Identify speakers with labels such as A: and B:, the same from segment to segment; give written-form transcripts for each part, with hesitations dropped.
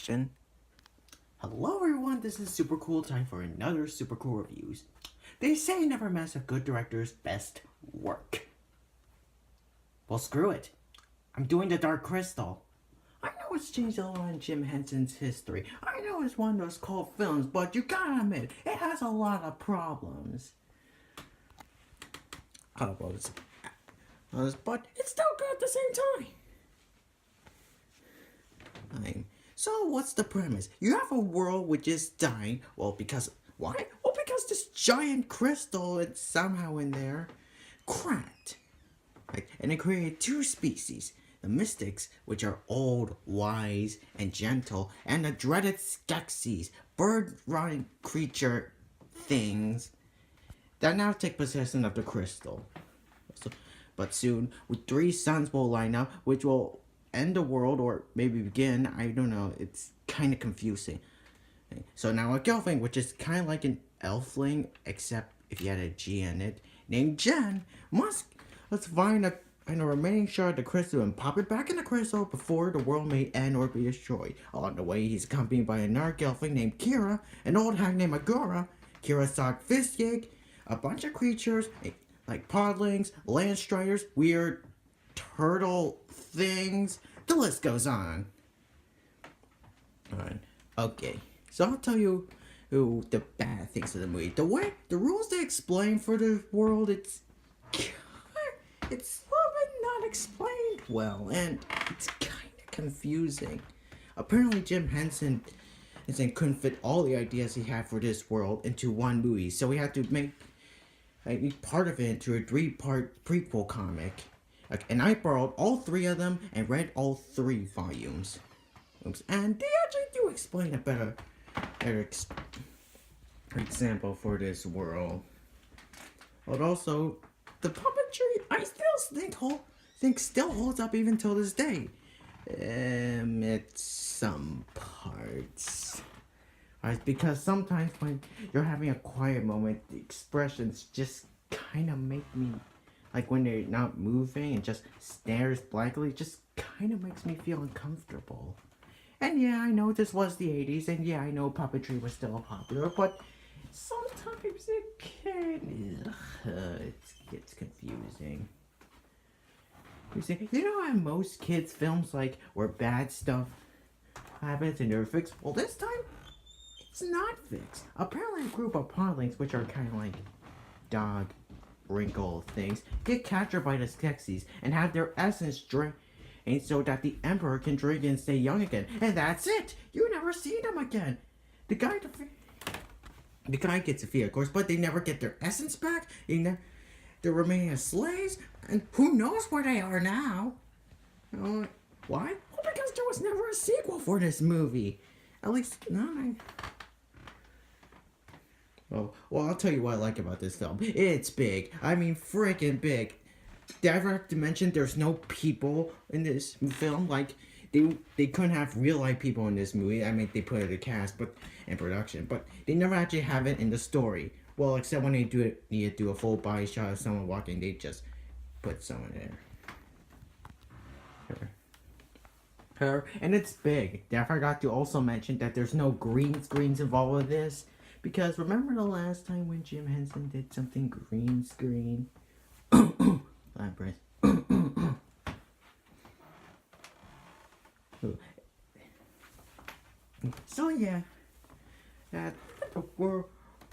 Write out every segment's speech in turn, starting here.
A: action. Hello everyone, this is Super Cool, time for another Super Cool Reviews. They say never mess a good director's best work. Well, screw it. I'm doing The Dark Crystal. I know it's changed a lot in Jim Henson's history. I know it's one of those cult films, but you gotta admit, it has a lot of problems. But it's still good at the same time. So what's the premise? You have a world which is dying. Well, because why? Well, because this giant crystal is somehow in there cracked. And it created two species. The mystics, which are old, wise, and gentle, and the dreaded Skeksis, bird-riding creature things that now take possession of the crystal. But soon, with three suns will line up, which will end the world or maybe begin. I don't know. It's kind of confusing. So now a Gelfling, which is kind of like an elfling, except if you had a G in it, named Jen, let's find a remaining shard of the crystal and pop it back in the crystal before the world may end or be destroyed. Along the way, he's accompanied by another Gelfling named Kira, an old hag named Agora, Kira-Sock Fistgig, a bunch of creatures like podlings, land striders, weird turtle things. The list goes on. Alright. Okay. So I'll tell you the bad things of the movie. The rules they explain for the world, it's a little bit not explained well, and it's kind of confusing. Apparently Jim Henson couldn't fit all the ideas he had for this world into one movie, so he had to make part of it into a 3-part prequel comic. And I borrowed all 3 of them and read all 3 volumes. And they actually do explain a better example for this world. But also, the puppetry I still think still holds up even till this day. It's some parts. Because sometimes when you're having a quiet moment, the expressions just kind of make me, like when they're not moving and just stares blankly, just kind of makes me feel uncomfortable. And yeah, I know this was the 80s, and yeah, I know puppetry was still popular, but sometimes it gets confusing. You know how most kids' films where bad stuff happens and they're fixed? Well, this time, it's not fixed. Apparently a group of podlings, which are kind of like dog wrinkle things, get captured by the Skeksis and have their essence drained so that the Emperor can drink and stay young again. And that's it! You never see them again! The guy gets a fee, of course, but they never get their essence back. They remain as slaves, and who knows where they are now? Why? Well, because there was never a sequel for this movie. At least, no. Well, I'll tell you what I like about this film. It's big. I mean, freaking big. Did I ever have to mention there's no people in this film? They couldn't have real life people in this movie. I mean, they put it in the cast, in production, but they never actually have it in the story. Well, except when they need to do a full body shot of someone walking, they just put someone there. Her, and it's big. I forgot to also mention that there's no green screens involved with this. Because remember the last time when Jim Henson did something green screen? So yeah, the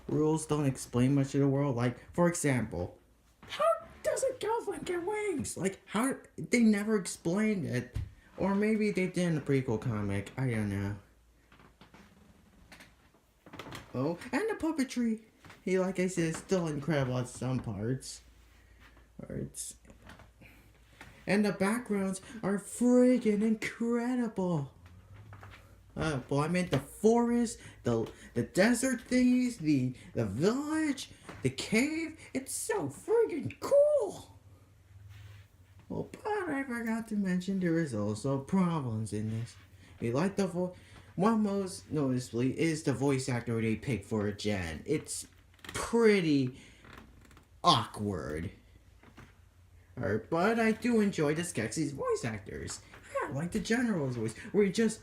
A: rules don't explain much of the world. Like, for example, how does a Gelfling get wings? How they never explained it, or maybe they did in the prequel comic. I don't know. Oh, and the puppetry, like I said, is still incredible at some parts. And the backgrounds are friggin' incredible. Well, I meant the forest, the desert thingies, the village, the cave. It's so friggin' cool. Well, but I forgot to mention there is also problems in this. One most noticeably is the voice actor they picked for Jen. It's pretty awkward. But I do enjoy the Skeksis voice actors. I like the General's voice, where he just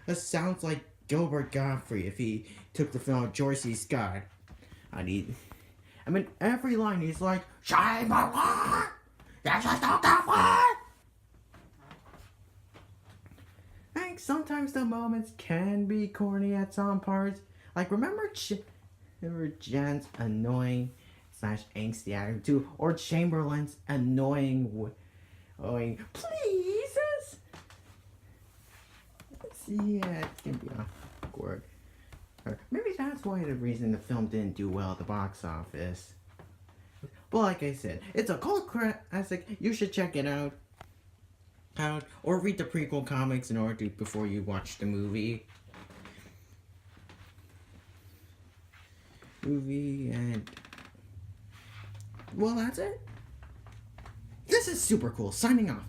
A: That sounds like Gilbert Godfrey if he took the film of George C. Scott. I mean, every line he's like, "Shine my light! That's just not that way!" I think sometimes the moments can be corny at some parts. Like, remember Jen's annoying slash angsty attitude, or Chamberlain's annoying, please? Yeah, it can be awkward. Or maybe that's why the reason the film didn't do well at the box office. But like I said, it's a cult classic. You should check it out. Or read the prequel comics in order to before you watch the movie. And well, that's it. This is super cool. Signing off.